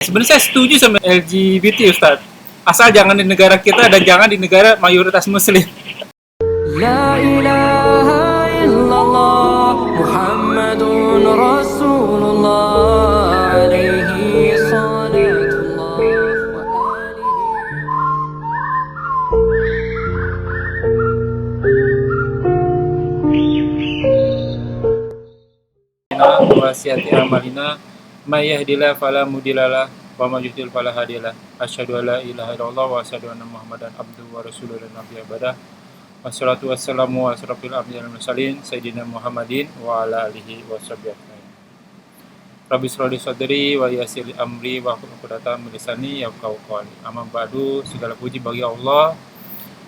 Sebenarnya saya setuju sama LGBT, Ustaz. Asal jangan di negara kita dan jangan di negara mayoritas Muslim. La ilaha illallah Muhammadun Rasulullah alaihi salatullah wa Wa siyati amalina may yahdihillahu fala mudhillalah wa may yudhlil fala hadiyalah. Asyhadu an la ilaha illallah wa asyhadu anna Muhammadan abduhu wa rasuluhu la nabiyya ba'dah. Wassalatu wassalamu ala asyrofil anbiya'i wal mursalin sayyidina Muhammadin wa ala alihi washabbihi ajmain. Rabbi shrah li sadri wa yassir li amri wa hlul 'uqdatam min lisani yafqahu qawli. Amma ba'du, segala puji bagi Allah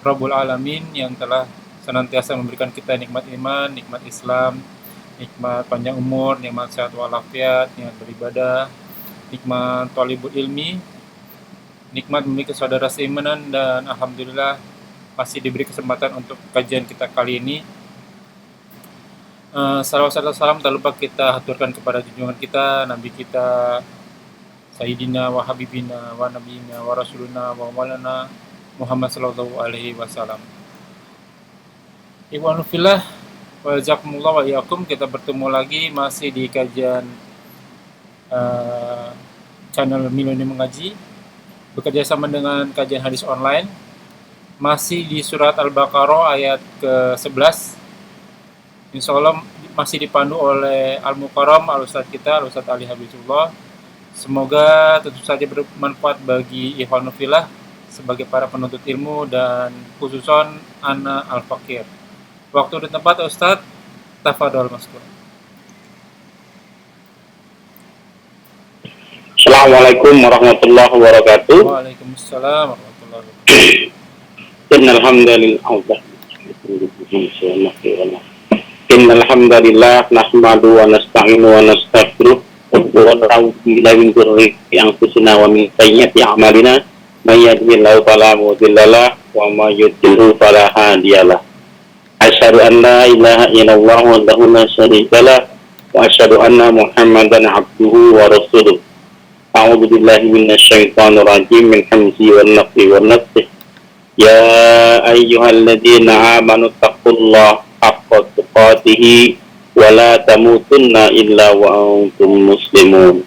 Rabbul Alamin yang telah senantiasa memberikan kita nikmat iman, nikmat Islam, nikmat panjang umur, nikmat sehat walafiat, nikmat beribadah, nikmat thalibul ilmi, nikmat memiliki saudara seimanan, dan alhamdulillah masih diberi kesempatan untuk kajian kita kali ini. Salawat serta salam tak lupa kita haturkan kepada junjungan kita, Nabi kita, Sayyidina wa Habibina wa Nabiyina wa Rasuluna wa Maulana Muhammad sallallahu alaihi wasallam. Ikhwanul fillah, wa jazakumullah wa iyyakum. Kita bertemu lagi masih di kajian channel Milenium Mengaji, bekerja sama dengan kajian hadis online. Masih di surat Al-Baqarah ayat ke-11. Insya Allah masih dipandu oleh Al-Mukarram, Al-Ustadz kita, Al-Ustadz Ali Habibullah. Semoga tentu saja bermanfaat bagi ikhwanul fillah sebagai para penuntut ilmu dan khususon ana al-fakir. Waktu dan tempat Ustadz, tafadhol maskur. Assalamualaikum warahmatullahi wabarakatuh. Waalaikumsalam warahmatullahi wabarakatuh. Innal hamdalillah nahmadu wa nasta'inu wa nastaghfiruh wa na'udzu billahi min syururi anfusina wa min sayyiati a'malina may yahdihillahu fala mudhillalah wa may yudhlil fala hadiyalah. Asyhadu an la ilaha illallah wahdahu la syarikalah wa asyhadu anna Muhammadan abduhu wa rasuluh. A'udzu billahi minasyaitonir rajim min hamzihi wan nafthihi wan nafthihi. Ya ayyuhalladzina amanu taqullaha haqqa tuqatih wa la tamutunna illa wa antum muslimun.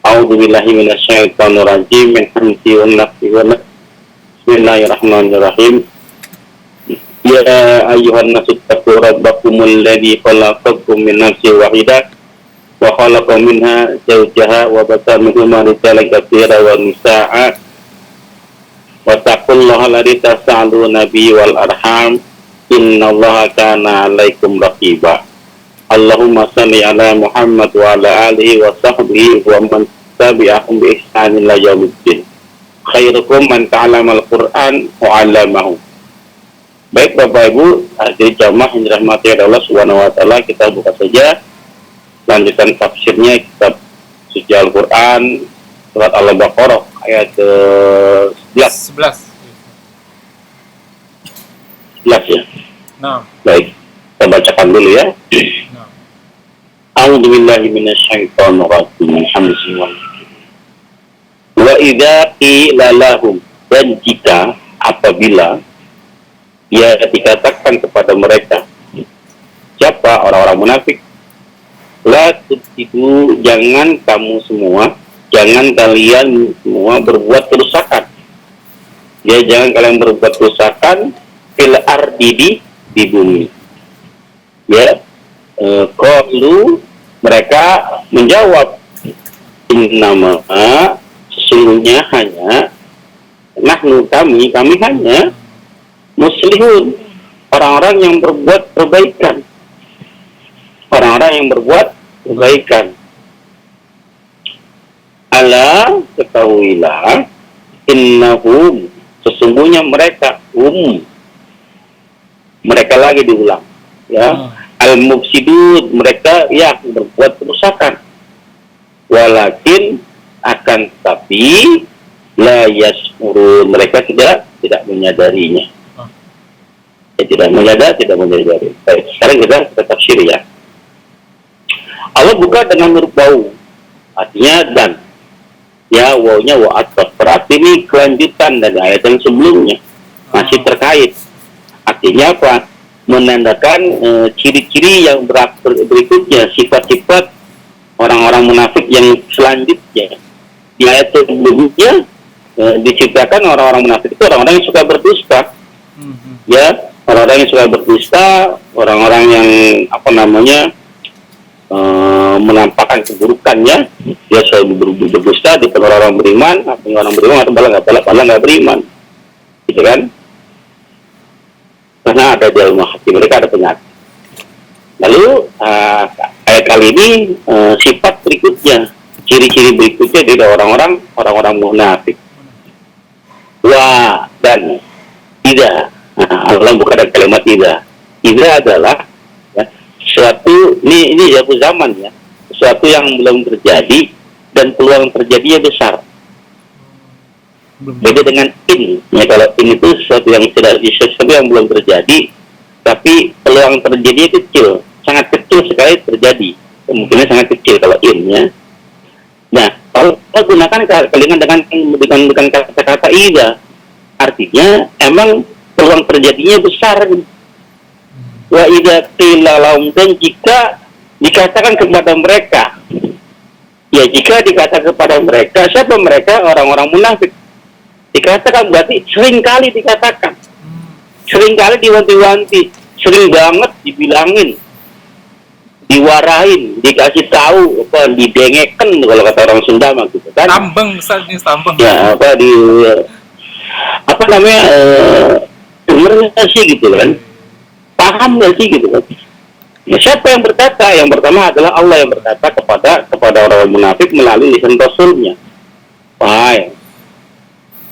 A'udzu billahi minasyaitonir rajim min hamzihi wan nafthihi wan nafthihi. Bismillahirrahmanirrahim. Ya ayyuhan nasu taqu rabbakumul ladzi khalaqakum min nafsin wahidah wa khalaqa minha zawjaha wa batha minhuma rijalan katsiran wa nisaa'a wattaqullaha alladzi tas'aluna bihi wal arham innallaha kana 'alaikum raqiba. Allahumma shalli ala Muhammad wa ala alihi wa sahbihi wa man tabi'ahum bi ihsanin ila yaumiddin. Khairukum man ta'allama al-Qur'an wa 'allamahu. Baik Bapak Ibu, hadirin jamaah yang dirahmati Allah Subhanahu wa taala, kita buka saja lanjutan tafsirnya kitab suci Al-Qur'an surat Al-Baqarah ayat ke-11 ya. Nah. Baik, kita bacakan dulu ya. Nah. A'udzubillahi minasyaitonir rajim. Alhamdulillah. Wa idza qila lahum, dan jika apabila ya dikatakan kepada mereka, siapa orang-orang munafik, la tufsidu, jangan kamu semua, jangan kalian semua berbuat kerusakan. Ya, jangan kalian berbuat kerusakan fil ardi, di bumi. Ya, qalu, mereka menjawab, innama, sesungguhnya hanya, nahnu, kami hanya muslihun, orang-orang yang berbuat perbaikan. Orang-orang yang berbuat kebaikan. Ala, ketahuilah, innahum, sesungguhnya mereka, mereka lagi diulang, ya, al-mufsidun, mereka yang berbuat kerusakan. Walakin, akan tetapi, la yashurun, mereka tidak menyadarinya. Tidak menyadari. Baik, sekarang kita tafsir ya. Allah buka dengan huruf bau, artinya dan. Ya, wawnya wa ataf. Berarti ini kelanjutan dari ayat yang sebelumnya. Masih terkait. Artinya apa? Menandakan ciri-ciri yang berikutnya, sifat-sifat orang-orang munafik yang selanjutnya. Di ayat sebelumnya diceritakan orang-orang munafik itu orang-orang yang suka berdusta. Ya, orang-orang yang suka berdusta, orang-orang yang menampakkan keburukannya, dia selalu berdusta di depan orang beriman, orang beriman atau malah nggak beriman, gitu kan? Karena ada di dalam hati mereka ada penyakit. Lalu ayat kali ini sifat berikutnya, ciri-ciri berikutnya dari orang-orang munafik. Wah, dan tidak. Allah bukan ada kalimat tidak. Tidak adalah suatu ini jauh zaman ya, sesuatu yang belum terjadi dan peluang terjadinya besar. Beda dengan in ya, kalau in itu sesuatu yang yang belum terjadi tapi peluang terjadinya kecil, sangat kecil sekali terjadi, kemungkinan sangat kecil kalau in ya. Nah, kalau kita gunakan kalimat dengan kata-kata ida, artinya emang peluang terjadinya besar. Wa idza qila lahum, dan jika dikatakan kepada mereka, ya jika dikatakan kepada mereka, siapa mereka? Orang-orang munafik. Dikatakan berarti sering kali dikatakan, sering kali diwanti-wanti, sering banget dibilangin, diwarain, dikasih tahu, didengeken kalau kata orang Sunda mah gitu kan. Tambeng, misalnya tambeng. Ya bener nggak sih gitu kan? Paham nggak sih gitu kan? Ya, siapa yang berkata? Yang pertama adalah Allah yang berkata kepada orang munafik melalui lisan Rasulnya. Wahai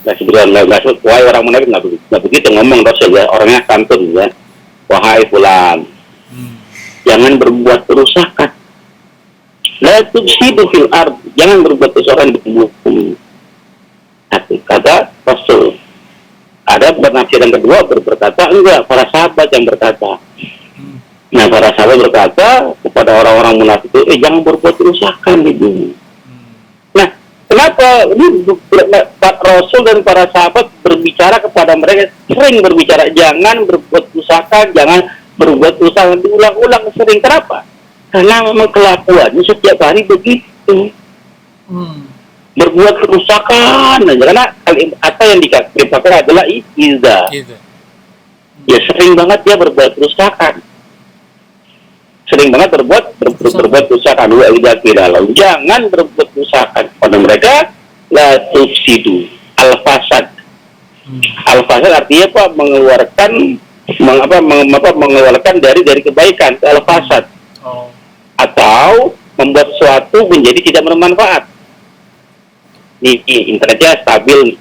orang munafik nggak begitu ngomong Rasul ya, orangnya santun ya. Wahai fulan, jangan berbuat kerusakan. La tufsidu fil ard, jangan berbuat kerusakan di bumi. Kata Rasul. Ada penafsiran kedua berkata enggak, para sahabat yang berkata. Nah, para sahabat berkata kepada orang-orang munafik itu, jangan berbuat kerusakan di bumi. Nah, kenapa ini Rasul dan para sahabat berbicara kepada mereka, sering berbicara jangan berbuat kerusakan, jangan berbuat kerusakan, diulang-ulang sering. Kenapa? Karena memang kelakuannya setiap hari begitu. Berbuat kerusakan aja, karena kata yang dipakai adalah iza. Ya sering banget dia berbuat kerusakan, sering banget berbuat kerusakan. Wa idza qila lahum, jangan berbuat kerusakan pada mereka, la tufsidu al-fasad. Al-fasad artinya apa? Mengeluarkan dari kebaikan ke al-fasad, atau membuat sesuatu menjadi tidak bermanfaat. Internetnya stabil,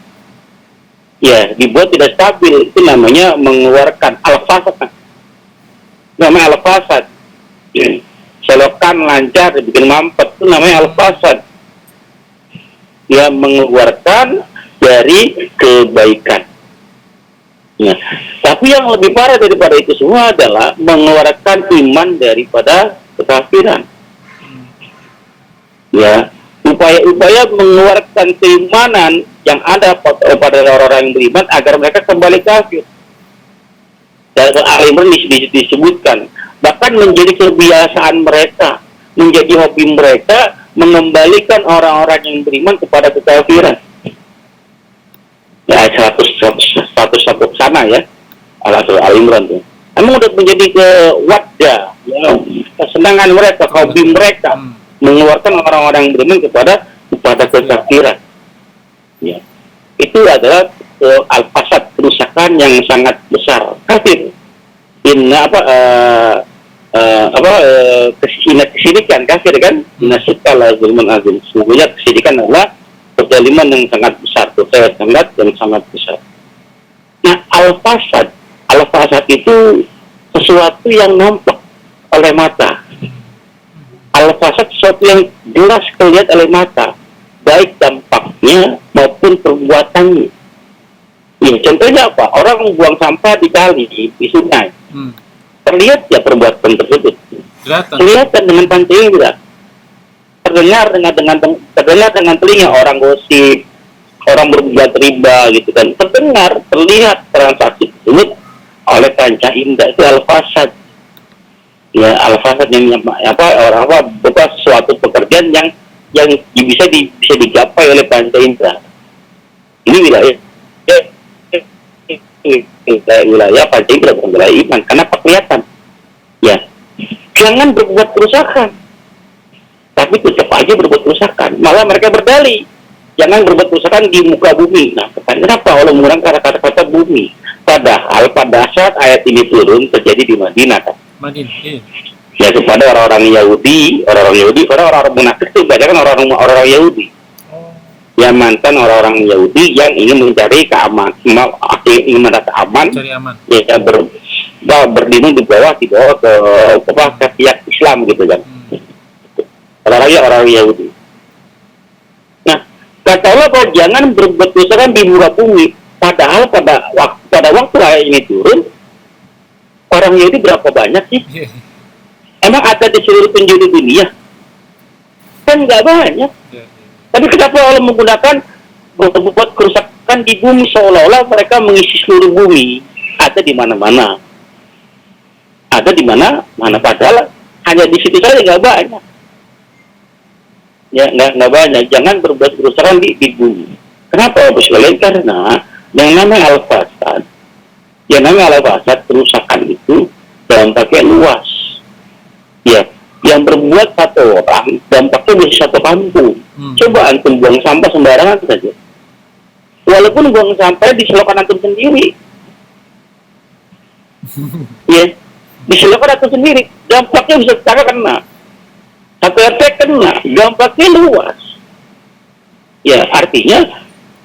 ya dibuat tidak stabil, itu namanya mengeluarkan al-fasad. Namanya al-fasad. Selokan lancar dibikin mampet, itu namanya al-fasad. Ya, mengeluarkan dari kebaikan. Nah, tapi yang lebih parah daripada itu semua adalah mengeluarkan iman daripada kekafiran. Ya, upaya-upaya mengeluarkan keimanan yang ada pada orang-orang yang beriman agar mereka kembali kafir. Dan Al-Imran disebutkan, bahkan menjadi kebiasaan mereka, menjadi hobi mereka mengembalikan orang-orang yang beriman kepada kekafiran. Ya, 100 sana ya, Al-Imran tuh. Emang udah menjadi wadah, ya, kesenangan mereka, hobi mereka. Mengeluarkan orang-orang yang beriman kepada kekafiran. Ya. Itu adalah al-fasad, kerusakan yang sangat besar. Kafir. Kesirikan kafir kan? Nasikala zulmun azim. Semuanya kesirikan adalah kezaliman yang sangat besar, dosa yang sangat besar. Nah, al-fasad itu sesuatu yang nampak oleh mata. Al-fasad sesuatu yang jelas terlihat oleh mata, baik dampaknya maupun perbuatannya. Ya, contohnya apa? Orang membuang sampah di kali, di sungai. Terlihat ya perbuatan tersebut. Kelihatan dengan panca indera. terdengar dengan telinga orang gosip, orang berbuat riba gitu kan, terlihat transaksi tersebut oleh panca indera, itu al-fasad. Ya, al-fasad yang suatu pekerjaan yang bisa digapai oleh panca indera. Ini wilayah panca indera, bukan wilayah iman. Kenapa kelihatan? Ya, jangan berbuat kerusakan, tapi tetap aja berbuat kerusakan. Malah mereka berdalih, jangan berbuat kerusakan di muka bumi. Nah, kenapa Allah menggunakan kata-kata bumi? Padahal pada saat ayat ini turun terjadi di Madinah kan. Madinah. Ya, kepada orang-orang Yahudi, karena orang-orang munafik itu banyak kan orang-orang Yahudi. Yang mantan orang-orang Yahudi yang ingin mencari keamanan, ingin mendapat aman, ya berdiri di bawah ke pihak Islam gitu kan. Orang Yahudi. Nah, kata Allah bahwa jangan berbuat dosa di muka bumi. Padahal pada waktu ayat ini turun, orang Yahudi berapa banyak sih? Emang ada di seluruh penjuru dunia? Kan nggak banyak. Tapi kenapa Allah menggunakan berbuat kerusakan di bumi, seolah-olah mereka mengisi seluruh bumi? Ada di mana-mana. Ada di mana-mana, padahal hanya di situ saja nggak banyak. Ya, nggak banyak. Jangan berbuat kerusakan di bumi. Kenapa? Karena yang namanya al-fasad, kerusakan itu dampaknya luas. Ya, yang berbuat satu orang, dampaknya bisa satu kampung. Coba antum buang sampah sembarangan saja. Walaupun buang sampah di selokan antum sendiri. Ya, di selokan antum sendiri, dampaknya bisa kena. Satu RT kena, dampaknya luas. Ya, artinya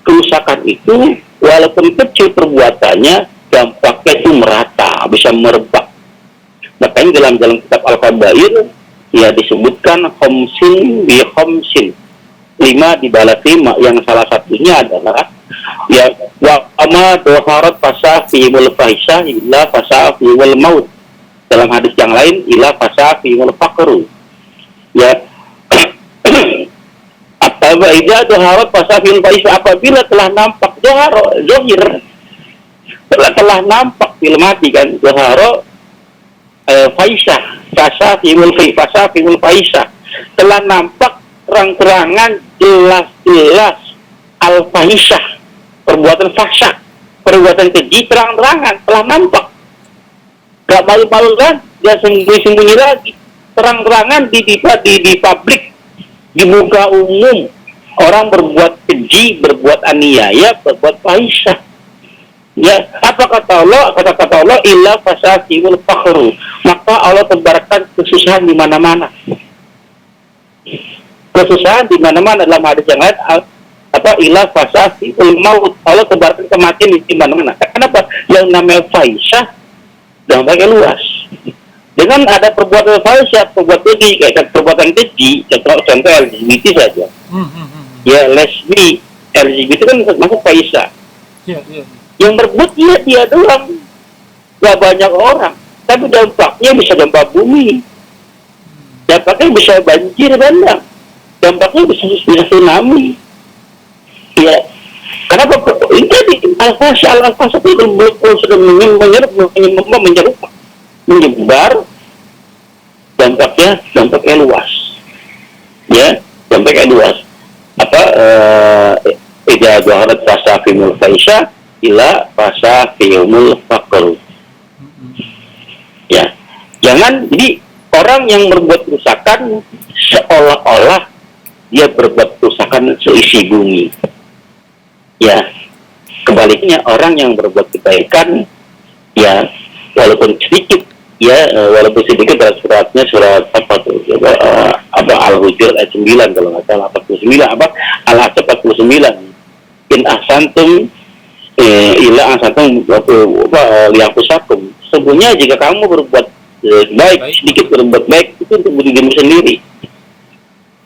kerusakan itu walaupun kecil perbuatannya, dampaknya itu merata, bisa merebak. Makanya dalam kitab Al-Kabair ya disebutkan khomsin bi khomsin, 5 dibalas 5, yang salah satunya adalah ya wa ama doharat fasafihul fahisah illa fasafihul maut. Dalam hadis yang lain illa fasafihul faqru. Ya apabila telah nampak zohir, telah nampak filmati kan, zoharo faisah, fasafimul faisah, telah nampak terang-terangan jelas-jelas al-fahisah, perbuatan fahsyah, perbuatan keji terang-terangan telah nampak, gak malu-malu kan, gak sembunyi-sembunyi lagi, terang-terangan di publik, di muka umum, orang berbuat keji, berbuat aniaya, berbuat fahisah. Ya, apa kata Allah? Kata Allah, illa fasafihul fakhru. Maka Allah tebarkan kesusahan di mana-mana. Kesusahan di mana-mana. Dalam hadis yang lain, illa fasafihul maut. Allah tebarkan kematian di mana-mana. Kenapa? Yang namanya fahisah dampaknya luas. Dengan ada perbuatan fahisah, perbuatan keji, contoh LGBT saja. Ya, lesbi, LGBT kan masuk fahisah. Yang berbuat dia doang, gak banyak orang, tapi dampaknya bisa dampak bumi, dampaknya bisa banjir bandang, dampaknya bisa tsunami. Ya, kenapa? Ini tadi al-fasad itu sudah menyebar, dampaknya luas. Ya, dampaknya luas. Idza zaharat fasafimul fahisha ila fasafihumul faqr. Ya, jangan jadi orang yang berbuat kerusakan seolah-olah dia berbuat kerusakan seisi bumi. Ya, kebaliknya orang yang berbuat kebaikan ya walaupun sedikit dalam suratnya surat Al-Hujurat ayat 9 kalau nggak salah 49 Al-Ahzab 49 in ahsantum ila ahsantum lianfusakum. Sebenarnya jika kamu berbuat baik, sedikit berbuat baik itu untuk dirimu sendiri.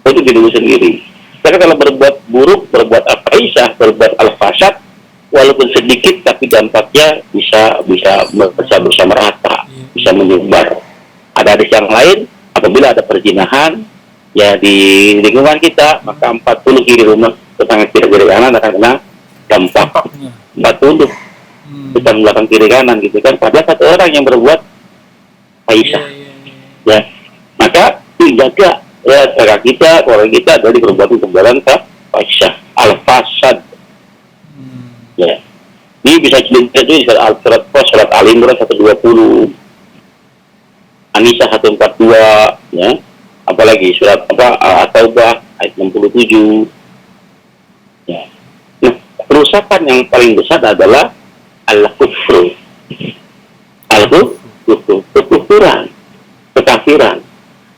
Untuk dirimu sendiri. Karena kalau berbuat buruk, berbuat al-fahisah, berbuat al-fasad, walaupun sedikit tapi dampaknya bisa merata, bisa menyebar. Ada hadis yang lain, apabila ada perzinahan, ya di lingkungan kita, maka 40 kiri rumah tetangga kiri kanan akan kena dampak Dampaknya. 40 depan belakang kiri kanan gitu kan. Padahal satu orang yang berbuat Iya, fahisah, iya, iya. ya. Maka dijaga ya cara kita, keluarga kita dari perbuatan fahisah, al-fasad, ya. Ini bisa dilihat itu di surat Al-Imran 120, An-Nisa 142, ya. Apalagi surat At-Taubah ayat 67. Ya. Nah, kerusakan yang paling besar adalah al-kufru. Kekufuran, kekafiran.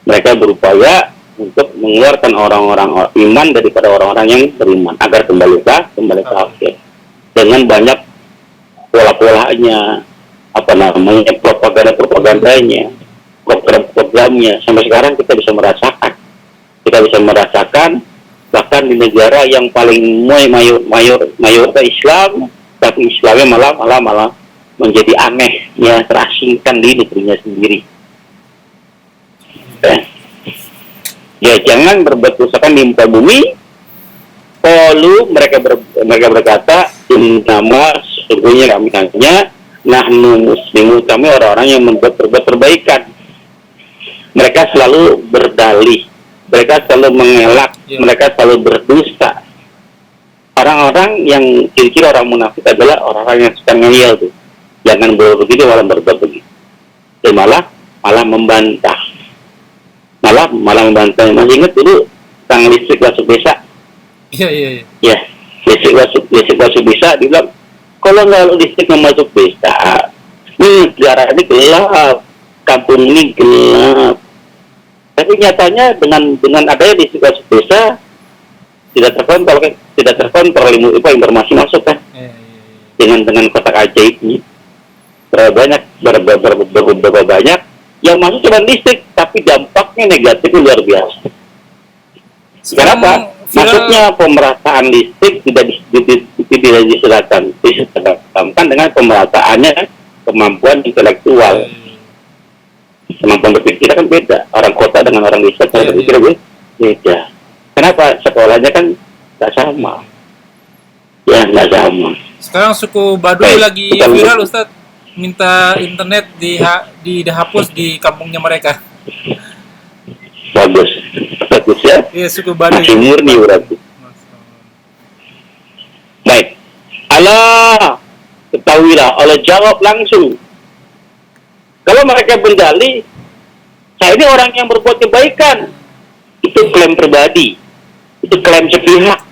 Mereka berupaya untuk mengeluarkan orang-orang iman daripada orang-orang yang beriman agar kembali kafir dengan banyak pola-polanya, propagandanya, program-programnya. Sampai sekarang kita bisa merasakan bahkan di negara yang paling mayoritas Islam, tapi Islamnya malah menjadi aneh, ya, terasingkan di negerinya sendiri. Ya, jangan berbuat kerusakan di muka bumi. Lalu mereka berkata, innama sesungguhnya kami hanya nahnu muslimun, kami orang-orang yang berbuat perbaikan. Mereka selalu berdalih, mereka selalu mengelak, mereka selalu berdusta. Orang-orang yang kira-kira orang munafik adalah orang-orang yang suka ngeyel tuh. Jangan begitu, malah berbuat begitu. Dan malah membantah. Malah membantah. Masih ingat dulu tentang listrik masuk desa? Iya. Ya, listrik masuk desa, dibilang kalau nggak listrik masuk desa, ini negara ini gelap, kampung ini gelap. Tapi nyatanya dengan adanya listrik masuk desa tidak terkontrol informasi masuk kan, dengan kotak ajaibnya berapa banyak yang masuk cuma listrik, tapi dampaknya negatifnya luar biasa. Kenapa? Masuknya pemerataan listrik tidak diserahkan dengan pemerataannya kemampuan intelektual. Kemampuan berpikir kan beda. Orang kota dengan orang desa cara berpikir beda. Kenapa? Sekolahnya kan nggak sama. Ya, nggak sama. Sekarang suku Baduy lagi viral, Ustadz. Minta internet dihapus di kampungnya mereka. Bagus ya. Iya, suku Baduy. Masih murni berarti. Baik. Allah ketahuilah, Allah jawab langsung. Kalau mereka berdalih, saya ini orang yang berbuat kebaikan, itu klaim pribadi, itu klaim sepihak.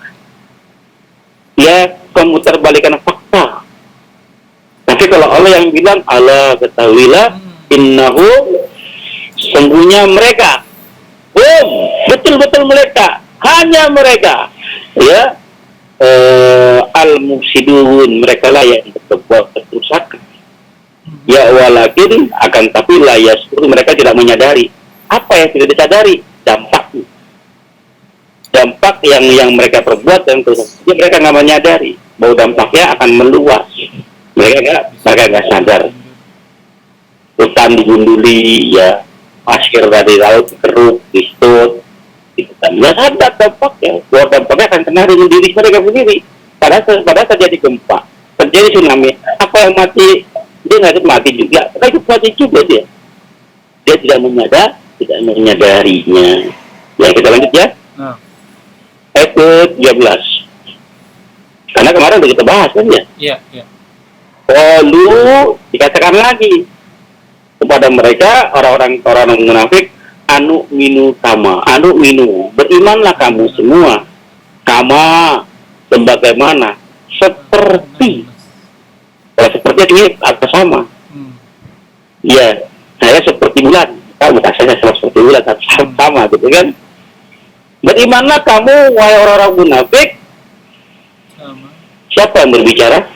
Ya, pemutarbalikkan fakta. Tapi kalau Allah yang bilang, Allah ketahuilah, innahu, sesungguhnya mereka, betul-betul mereka, hanya mereka, ya, al-mufsidun, mereka lah yang berbuat kerusakan. Ya, walakin akan tapi layas, mereka tidak menyadari. Apa yang tidak disadari? Dampak yang mereka perbuat dan mereka nggak menyadari bahwa dampaknya akan meluas. Mereka nggak sadar. Hutan digunduli, ya, pasir dari laut keruk, distot, nggak sadar dampaknya. Bahwa dampaknya akan kena dengan diri mereka sendiri. Padahal terjadi gempa, terjadi tsunami, apa yang mati? Dia nggak mati juga, tapi mati juga dia. Dia tidak menyadarinya. Ya, kita lanjut ya. Ayat ke-13. Karena kemarin udah kita bahas kan ya. Iya. Lalu dikatakan lagi kepada mereka orang-orang munafik, anu minu, berimanlah kamu semua, kama sebagaimana, seperti. Kalau seperti ini apa sama? Ya, saya seperti bulan. Bukan saya seperti bulan, sama gitu kan. Berimanlah kamu, wahai orang-orang munafik. Siapa yang berbicara?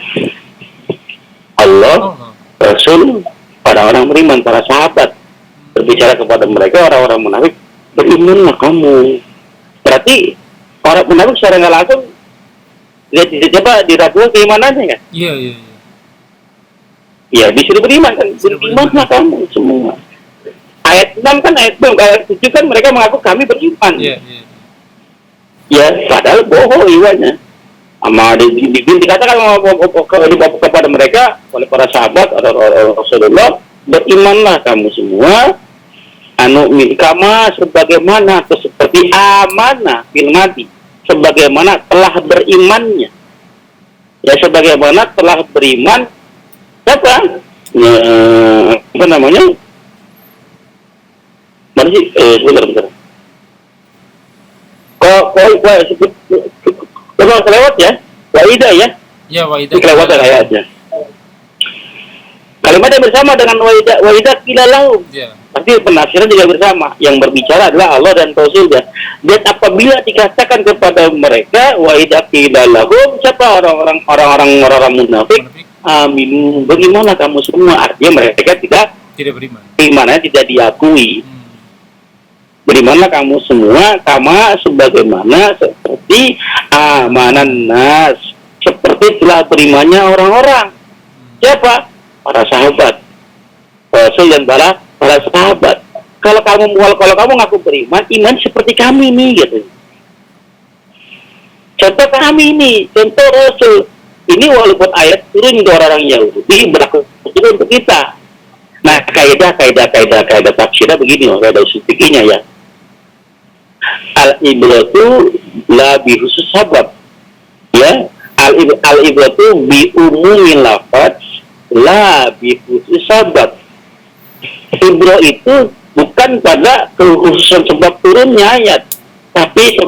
Allah, Rasul, orang-orang beriman, para sahabat berbicara kepada mereka, orang-orang munafik, berimanlah kamu. Berarti orang munafik secara nggak langsung diragukan keimanannya kan? Iya. Ya, disuruh beriman kan? Berimanlah kamu semua. Ayat 6 6 kan ayat 7 kan mereka mengaku kami beriman. Iya. Ya, padahal bohong imannya. Dikatakan kepada mereka oleh para sahabat atau Rasulullah, berimanlah kamu semua kama sebagaimana atau seperti amanah fil mati, sebagaimana telah berimannya. Ya, sebagaimana telah beriman apa? Apa namanya? Mana sih? Sebentar. Kok kelewat ya? Waidah ya? Ya, waidah. Kelewatan ayatnya. Kalimat yang bersama dengan waidah kilalahu. Iya. Pasti penafsiran juga bersama. Yang berbicara adalah Allah dan Rasulnya. Dan apabila dikatakan kepada mereka waidah kilalahu, siapa orang-orang munafik? Amin. Bagaimana kamu semua? Artinya mereka tidak beriman. Imannya tidak diakui. Berimanlah kamu semua kama sebagaimana seperti amanan nas, seperti telah berimannya orang-orang. Siapa? Para sahabat. Rasul dan para sahabat. Kalau kamu ngaku beriman, iman seperti kami nih gitu. Contoh kami ini, contoh Rasul. Ini walaupun ayat turun ke orang Yahudi berlaku juga untuk kita. Nah, kaidah tafsirnya begini, kaidah usul-fikihnya ya. Al-ibratu la bi khusus sabab. Ya, al-ibratu bi umumil lafaz la bi khusus sabab. Ibro itu bukan pada kekhususan sebab turunnya ayat, tapi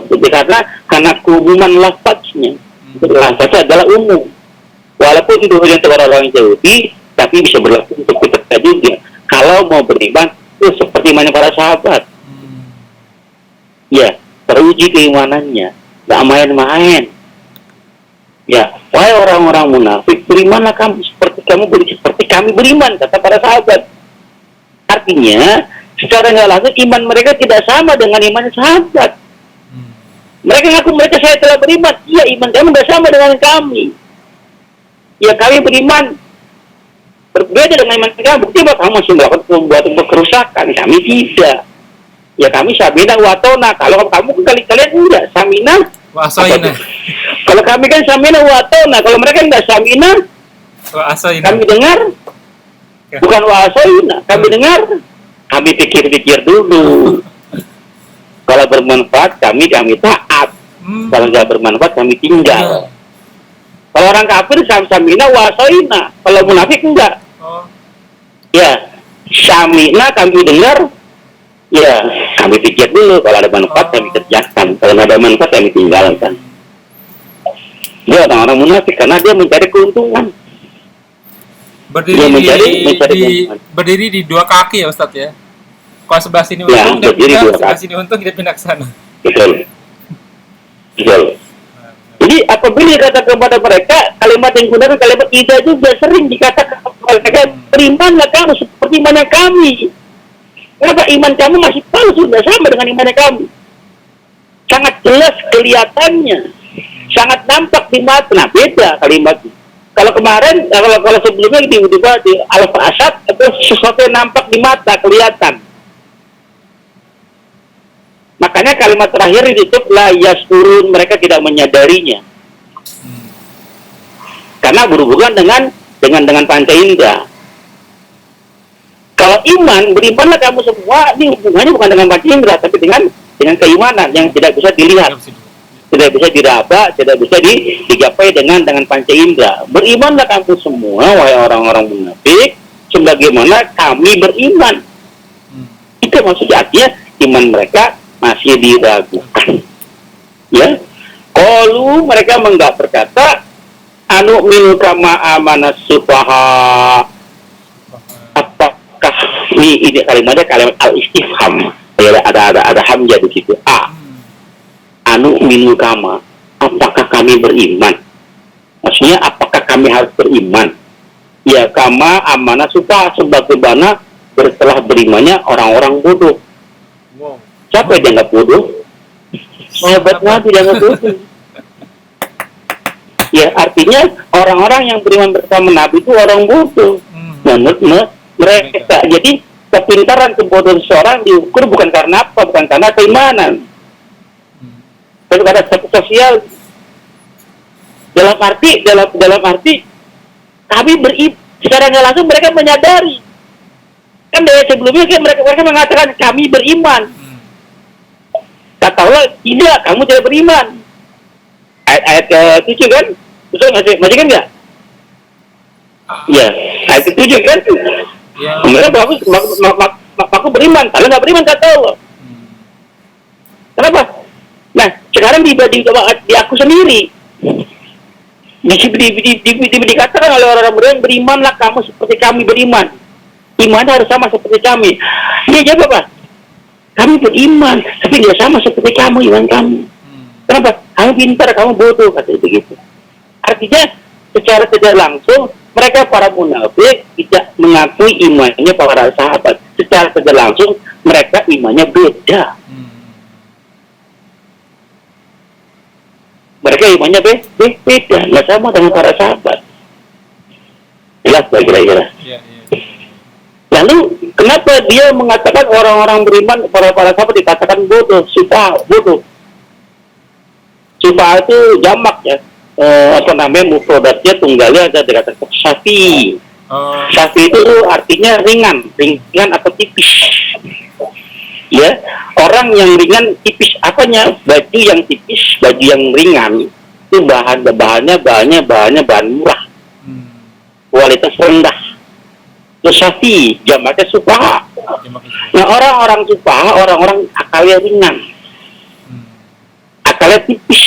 karena keumuman lafaznya. Lafaznya adalah umum. Walaupun itu hanya untuk orang-orang Yahudi, tapi bisa berlaku untuk kita juga. Kalau mau beriman, itu seperti mana para sahabat. Ya, teruji keimanannya, gak main-main. Ya, wahai orang-orang munafik, berimanlah kamu seperti kami beriman, kata para sahabat. Artinya, secara nggak langsung iman mereka tidak sama dengan iman sahabat. Mereka ngaku saya telah beriman, iya iman kami nggak sama dengan kami. Ya, kami beriman berbeda dengan iman kami. Bukti bahwa kamu masih melakukan kerusakan, kami tidak. Ya, kami samina wa atona. Kalau kamu kalian enggak samina wa asaina. Kalau kami kan samina wa atona. Kalau mereka enggak samina wa asaina. Kami dengar. Bukan wa asaina. Kami dengar. Kami pikir-pikir dulu. Kalau bermanfaat kami taat. Kalau enggak bermanfaat kami tinggal. Kalau orang kafir samina wa asaina. Kalau munafik enggak. Ya, samina kami dengar. Ya, kami pikir dulu. Kalau ada manfaat kami kerjakan. Kalau tidak ada manfaat kami tinggalkan. Dia orang-orang munafik karena dia mencari keuntungan. Berdiri di dua kaki ya Ustadz ya. Kalau sebelah sini untung dia pindah, sebelah sini untung dia pindah ke sana. Betul. Jadi apabila dikatakan kepada mereka kalimat yang gunakan kalimat tidak juga sering dikatakan kepada mereka, berimanlah kamu seperti mana kami. Kenapa iman kamu masih palsu, tidak sama dengan iman kami? Sangat jelas kelihatannya, sangat nampak di mata. Nah, beda kalimat. Kalau kemarin, kalau sebelumnya di al-fasad itu sesuatu yang nampak di mata, kelihatan. Makanya kalimat terakhir ditutup la yaskurun, mereka tidak menyadarinya. Karena berhubungan dengan panca indera. Kalau iman, berimanlah kamu semua, ini hubungannya bukan dengan panca indera, tapi dengan keimanan yang tidak bisa dilihat, tidak bisa diraba, tidak bisa digapai dengan panca indera. Berimanlah kamu semua, wahai orang-orang munafik, sebagaimana kami beriman. Itu maksudnya, artinya iman mereka masih diragukan. Ya, kalau mereka berkata, anu minu kama amanas sufaha. Apakah ini kalimat al-istifham? Ada hamzah di situ. Anu minu kama. Apakah kami beriman? Maksudnya apakah kami harus beriman? Ya, kama amanah sufaha, sebagaimana setelah berimannya orang-orang bodoh. Siapa yang dianggap bodoh? Sahabat Nabi dianggap bodoh. Ya, artinya orang-orang yang beriman bersama Nabi itu orang bodoh. Menurut mereka. Jadi kepintaran, kebodohan seseorang diukur bukan karena apa, bukan karena keimanan, tapi karena status sosial. Dalam arti kami secara nggak langsung mereka menyadari. Kan dari sebelumnya kan mereka mengatakan kami beriman. Kata Allah, tidak, kamu tidak beriman. Ayat ke-7 kan? Betul masih kan nggak? Iya, ayat ke-7 kan? Ya. Mereka aku beriman, kalian nggak beriman, kata Allah. Kenapa? Nah, sekarang di aku sendiri dikatakan oleh orang-orang berimanlah kamu seperti kami beriman. Iman harus sama seperti kami. Dia jawab apa? Kami beriman, tapi tidak sama seperti kamu iman kamu. Kenapa? Kamu pintar, kamu bodoh, kata begitu. Artinya secara tidak langsung mereka para munafik tidak mengakui imannya para sahabat. Secara tidak langsung mereka imannya beda. Mereka imannya beda, nggak sama dengan para sahabat. Jelas kira-kira. Ya. Lalu kenapa dia mengatakan orang-orang beriman, para sahabat dikatakan bodoh, bodoh. Sufa itu jamak ya. Mufradatnya tunggalnya ada dikatakan syafi. Syafi itu artinya ringan atau tipis. Ya, orang yang ringan tipis, apanya? Baju yang tipis, baju yang ringan itu bahannya bahan murah, kualitas rendah. Itu syafi, jamaknya sufaha. Nah, orang-orang sufaha, orang-orang akalnya ringan, akalnya tipis,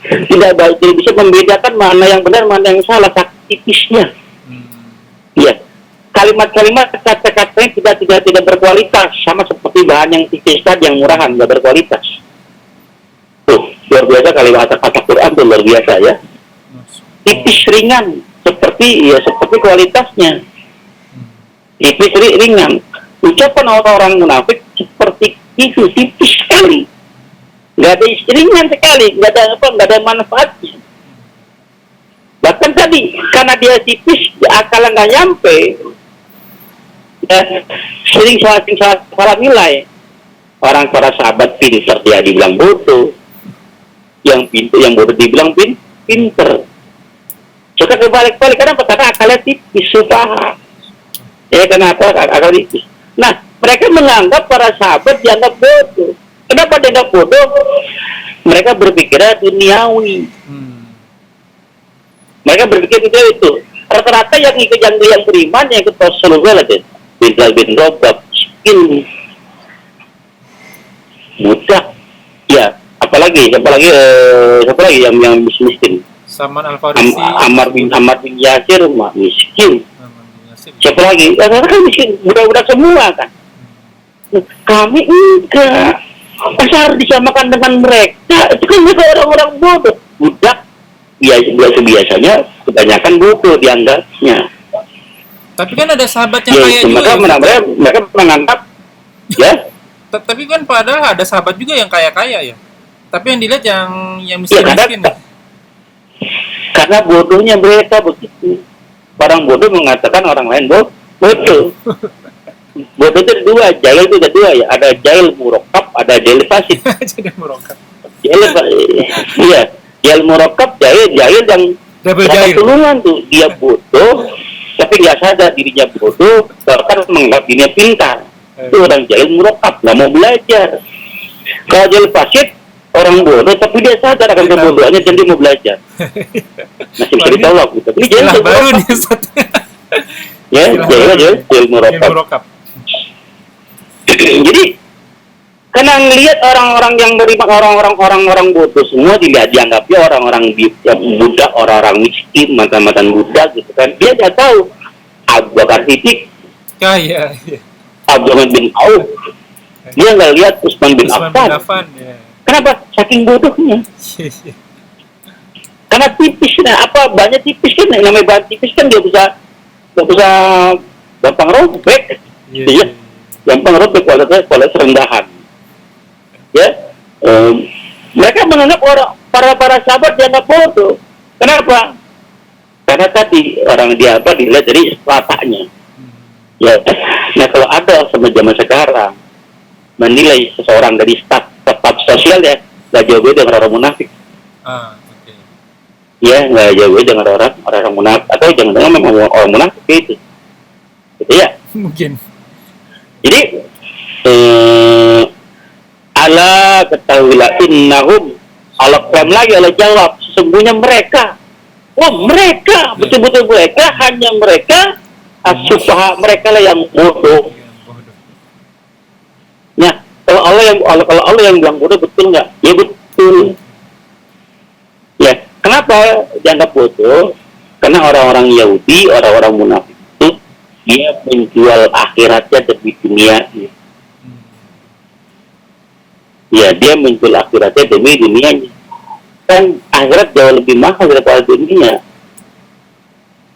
tidak bisa membedakan mana yang benar, mana yang salah, tipisnya. Ya, kalimat-kalimat, kata-katanya tidak berkualitas, sama seperti bahan yang tipis tadi, yang murahan, tidak berkualitas. Tuh, luar biasa kata Quran tuh luar biasa ya. Tipis ringan, seperti kualitasnya. Tipis ringan. Ucapan orang munafik seperti itu, tipis sekali. Nggak ada ringan sekali, nggak ada manfaatnya. Bahkan tadi, karena dia tipis, akalnya nggak nyampe, ya, sering salah nilai. Orang para sahabat pintar, dia dibilang bodoh. Yang bodoh dibilang pintar. Coba kebalik-balik, karena akalnya tipis, sufaha. Ya, kenapa akal tipis? Nah, mereka menganggap para sahabat dianggap bodoh. Kenapa dianggap bodoh? Mereka berpikirnya duniawi. Mereka berpikir itu. Rata-rata yang beriman, yang ikut Rasulullah lah, Bilal bin Rabah, miskin, budak, ya, apalagi yang miskin. Salman Al-Farisi, Ammar bin Yasir, miskin. Siapa lagi? Kan miskin, budak-budak semua kan. Kami enggak. Masa harus disamakan dengan mereka? Itu kan mereka orang-orang bodoh. Budak, biasanya kebanyakan bodoh dianggapnya. Tapi kan ada sahabat yang kaya juga. Mereka menganggap, ya. Tapi kan padahal ada sahabat juga yang kaya-kaya ya. Tapi yang dilihat yang miskin-miskin. Ya, karena bodohnya mereka begitu. Orang bodoh mengatakan orang lain bodoh. Bodoh itu ada jahil itu ada dua ya. Ada jahil murakkab, ada jahil fasid. Jadi murakkab. Iya, jahil murakkab, jahil yang dapat tulungan tuh. Dia bodoh, tapi dia sadar dirinya bodoh, bahkan menganggap dirinya pintar. Itu orang jahil murakkab, nggak mau belajar. Kalau jahil fasid, orang bodoh, tapi dia sadar akan kebodohannya dan dia mau belajar. Masih bisa ditolak gitu. Ini jahil baru nih, Ustaz. Ya, jahil murakkab. Jadi karena ngelihat orang-orang yang beriman, orang-orang bodoh semua dianggapnya orang-orang yang budak, orang-orang miskin, mantan-mantan budak gitu kan. Dia nggak tahu Abu Bakar Siddiq, kaya, Abdurrahman bin Auf, dia nggak lihat Utsman bin Affan. Ya. Kenapa? Saking bodohnya. Karena tipis, banyak tipis kan, yang namanya bahan tipis kan dia bisa gampang robek. Iya. Gampang robek kualitas rendahan. Ya, mereka menganggap para sahabat dianggap bodoh. Kenapa? Karena tadi orang dilihat dari wataknya. Ya, nah kalau ada sama zaman sekarang menilai seseorang dari staf sosial ya, nggak jauh beda dengan orang munafik. Oke. Ya, nggak jauh beda dengan orang munafik, atau jangan-jangan memang orang munafik itu. Gitu ya. Mungkin. Jadi ala ketahuilah innahum, Allah klaim lagi, Allah jawab, sesungguhnya mereka, mereka betul-betul mereka, hanya mereka as-sufaha, mereka lah yang bodoh. Bodoh. Nah, kalau Allah yang bilang bodoh, betul nggak? Ya betul. Ya, kenapa dianggap bodoh? Karena orang-orang Yahudi, orang-orang munafik itu dia menjual akhiratnya demi dunia. Ya, dia menjual akhiratnya demi dunianya. Kan akhirat jauh lebih mahal daripada dunia.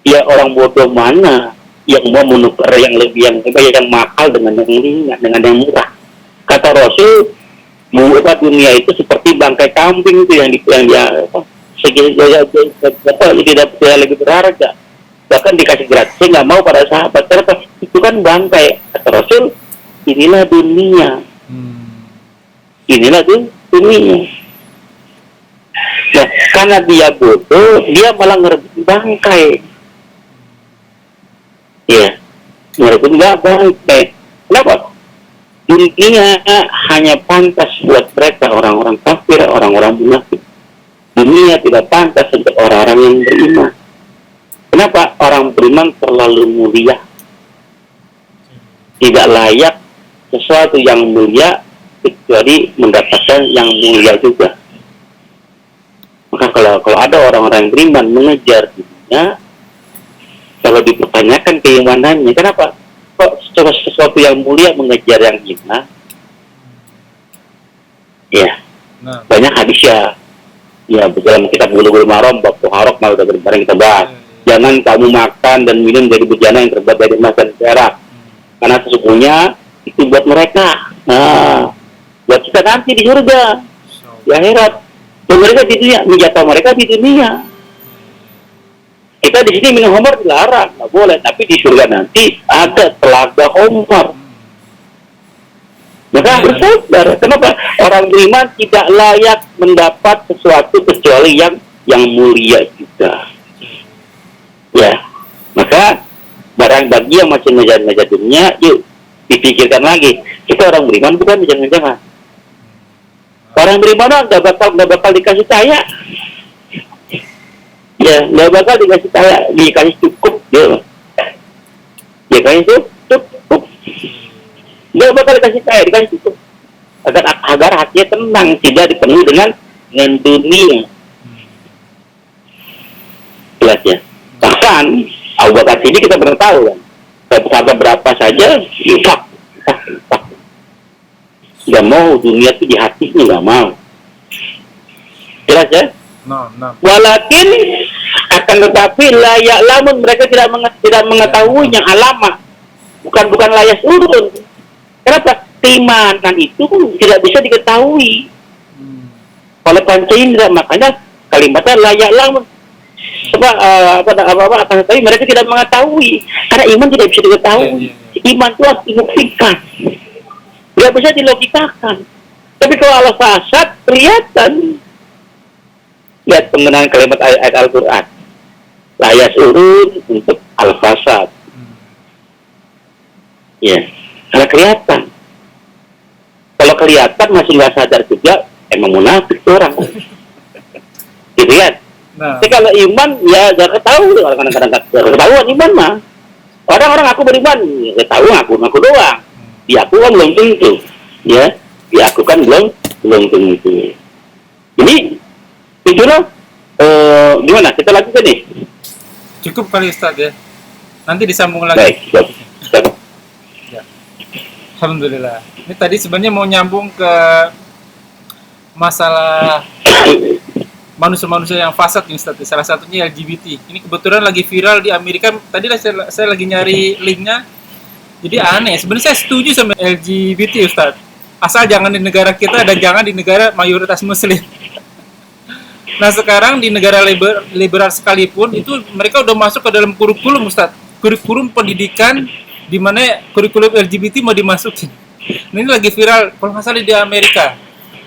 Ya, orang bodoh mana yang mau menukar yang mahal dengan yang ringan, dengan yang murah? Kata Rasul, mengubah dunia itu seperti bangkai kambing itu yang dia tidak lebih berharga, bahkan dikasih gratis. Saya nggak mau pada sahabat, karena itu kan bangkai. Kata Rasul, inilah dunia. Inilah dunia. Nah, karena dia bodoh, dia malah ngerebut bangkai. Ya, ngerebut bangkai. Kenapa? Dunia hanya pantas buat mereka orang-orang kafir, orang-orang munafik. Dunia tidak pantas untuk orang-orang yang beriman. Kenapa? Orang beriman terlalu mulia. Tidak layak sesuatu yang mulia kecuali mendapatkan yang mulia juga. Maka kalau ada orang-orang yang beriman mengejar dunia, kalau dipertanyakan keimanannya, kenapa? Kok sesuatu yang mulia mengejar yang hina? Ya, banyak hadis ya. Ya, dalam kitab Bulughul Maram, bab Tuharok, malah udah bareng kita bahas. Jangan kamu makan dan minum dari bejana yang terbuat dari emas dan perak, karena sesungguhnya itu buat mereka. Nah, buat kita nanti di surga, di akhirat. Dan mereka di dunia, menjatuh mereka di dunia. Kita di sini minum khamar dilarang, nggak boleh. Tapi di surga nanti ada telaga khamar. Maka bersabar. Kenapa? Orang beriman tidak layak mendapat sesuatu kecuali yang mulia juga. Ya, maka barang bagi yang masih ngejar-ngejar dunia, yuk dipikirkan lagi. Kita orang beriman bukan jangan-jangan. Orang beriman nggak bakal dikasih kaya. Ya, nggak bakal dikasih cukup, dia kasih cukup. Dia bakal dikasih kaya, dikasih cukup. Agar hatinya tenang, tidak dipenuhi dengan dunia. Jelas ya. Bahkan Abu Bakar ini kita pernah tahu kan, harga berapa saja, infak. Nggak mau dunia itu di hatinya, nggak mau. Jelas ya? Walakin akan tetapi layak lamun mereka tidak mengetahui yang alamat, bukan layak urun. Kenapa? Keimanan itu tidak bisa diketahui oleh panca indera, makanya kalimatnya layak lamun. Tapi mereka tidak mengetahui, karena iman tidak bisa diketahui. Iman itu harus dibuktikan, tidak bisa dilogikakan. Tapi kalau Allah fasad kelihatan. Lihat penggunaan kalimat ayat Al-Quran, layas urun untuk al-fasad. Ya, karena kelihatan. Kalau kelihatan masih nggak sadar juga, emang munafik orang. Gitu kan? Tapi kalau iman, ya gak ketahui. Kadang-kadang gak ketahuan iman mah. Orang-orang aku beriman, ya tahu ngaku doang. Di aku kan belum tentu. Ya, di aku kan belum tentu. Ini itulah, gimana? Kita lanjutkan nih. Cukup kali Ustaz ya. Nanti disambung lagi. Baik, siap. Ya. Alhamdulillah. Ini tadi sebenarnya mau nyambung ke masalah manusia-manusia yang fasad nih Ustaz. Salah satunya LGBT. Ini kebetulan lagi viral di Amerika. Tadi saya lagi nyari linknya. Jadi aneh. Sebenarnya saya setuju sama LGBT Ustaz. Asal jangan di negara kita dan jangan di negara mayoritas Muslim. Nah sekarang di negara liberal sekalipun itu mereka udah masuk ke dalam kurikulum Ustaz. Kurikulum pendidikan di mana kurikulum LGBT mau dimasukin. Ini lagi viral kalau nggak salah di Amerika.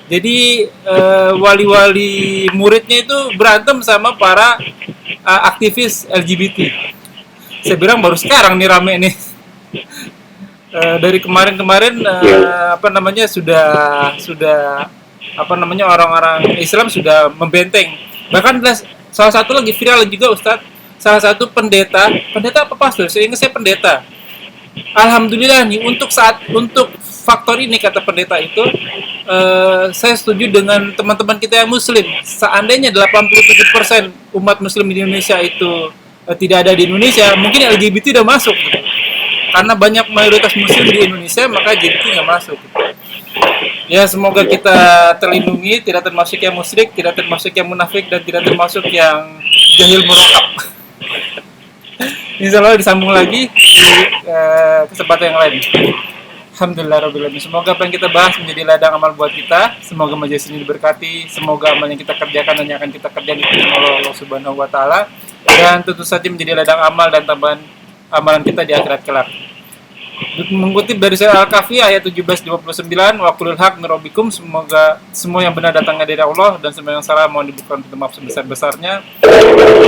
Jadi wali-wali muridnya itu berantem sama para aktivis LGBT. Saya bilang baru sekarang nih rame nih. Dari kemarin-kemarin sudah orang-orang Islam sudah membenteng. Bahkan salah satu lagi viral juga Ustadz, salah satu pendeta apa pastor? Saya ingat saya pendeta. Alhamdulillah nih untuk faktor ini kata pendeta itu saya setuju dengan teman-teman kita yang muslim. Seandainya 87% umat muslim di Indonesia itu tidak ada di Indonesia, mungkin LGBT udah masuk gitu. Karena banyak mayoritas muslim di Indonesia, maka LGBT nggak masuk gitu. Ya semoga kita terlindungi, tidak termasuk yang musyrik, tidak termasuk yang munafik, dan tidak termasuk yang jahil murokab. Insya Allah disambung lagi di kesempatan yang lain. Alhamdulillahirrahmanirrahim. Semoga apa yang kita bahas menjadi ladang amal buat kita. Semoga majelis ini diberkati. Semoga amal yang kita kerjakan dan yang akan kita kerjakan diterima oleh Allah Subhanahu Wa Taala. Dan tentu saja menjadi ladang amal dan tambahan amalan kita di akhirat kelak. Mengutip dari surah Al-Kahfi ayat 17-29, wa qulil haq min rabbikum, semoga semua yang benar datangnya dari Allah dan semua yang salah mohon dibukakan pintu maaf sebesar-besarnya,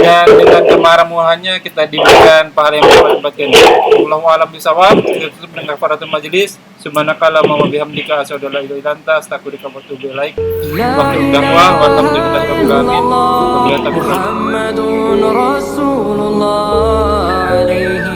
dan dengan kemaramuhannya kita diberikan pahala yang berlipat-lipat. Wallahu a'lam bishawab. Kita tutup dengan kafaratul majelis. Subhanakallahumma wa bihamdika asyhadu an la ilaha illa anta astaghfiruka wa atubu ilaik. Wa akhiru da'wana wa alhamdulillahi rabbil alamin. محمد رسول الله عليه